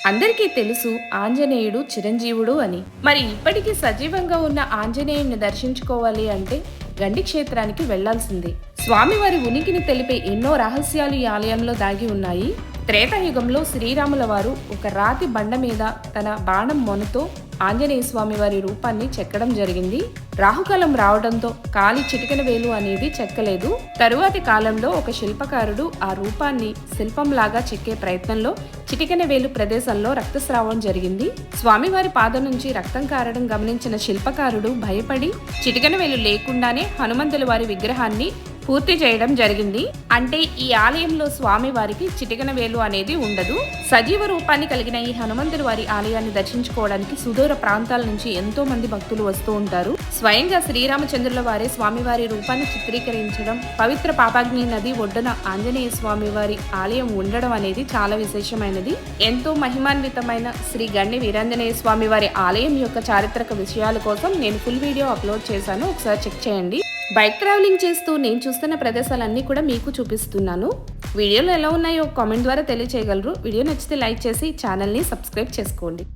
అందరికీ తెలుసు ఆంజనేయుడు చిరంజీవుడు అని. మరి ఇప్పటికీ సజీవంగా ఉన్న ఆంజనేయుడిని దర్శించుకోవాలి అంటే గండి క్షేత్రానికి వెళ్లాల్సిందే. స్వామివారి ఉనికిని తెలిపే ఎన్నో రహస్యాలు ఈ ఆలయంలో దాగి ఉన్నాయి. త్రేతాయుగంలో శ్రీరాముల వారు ఒక రాతి బండ మీద తన బాణం మొనతో ఆంజనేయ స్వామి వారి రూపాన్ని చెక్కడం జరిగింది. రాహుకాలం రావడంతో కాలి చిటికెన వేలు అనేది చెక్కలేదు. తరువాతి కాలంలో ఒక శిల్పకారుడు ఆ రూపాన్ని శిల్పంలాగా చెక్కే ప్రయత్నంలో చిటికెన వేలు ప్రదేశంలో రక్తస్రావం జరిగింది. స్వామివారి పాదం నుంచి రక్తం కారడం గమనించిన శిల్పకారుడు భయపడి చిటికెన వేలు లేకుండానే హనుమంతుల వారి విగ్రహాన్ని పూర్తి చేయడం జరిగింది. అంటే ఈ ఆలయంలో స్వామి వారికి చిటికెన వేలు అనేది ఉండదు. సజీవ రూపాన్ని కలిగిన ఈ హనుమంతుల వారి ఆలయాన్ని దర్శించుకోవడానికి సుదూర ప్రాంతాల నుంచి ఎంతో మంది భక్తులు వస్తూ ఉంటారు. స్వయంగా శ్రీరామచంద్రుల వారే స్వామివారి రూపాన్ని చిత్రీకరించడం, పవిత్ర పాపాగ్ని నది ఒడ్డున ఆంజనేయ స్వామి వారి ఆలయం ఉండడం అనేది చాలా విశేషమైనది. ఎంతో మహిమాన్వితమైన శ్రీ గండి వీరాంజనేయ స్వామి వారి ఆలయం యొక్క చారిత్రక విషయాల కోసం నేను ఫుల్ వీడియో అప్లోడ్ చేశాను, ఒకసారి చెక్ చేయండి. బైక్ ట్రావెలింగ్ చేస్తూ నేను చూస్తున్న ప్రదేశాలన్నీ కూడా మీకు చూపిస్తున్నాను. వీడియోలు ఎలా ఉన్నాయో కామెంట్ ద్వారా తెలియచేయగలరు. వీడియో నచ్చితే లైక్ చేసి ఛానల్ని సబ్స్క్రైబ్ చేసుకోండి.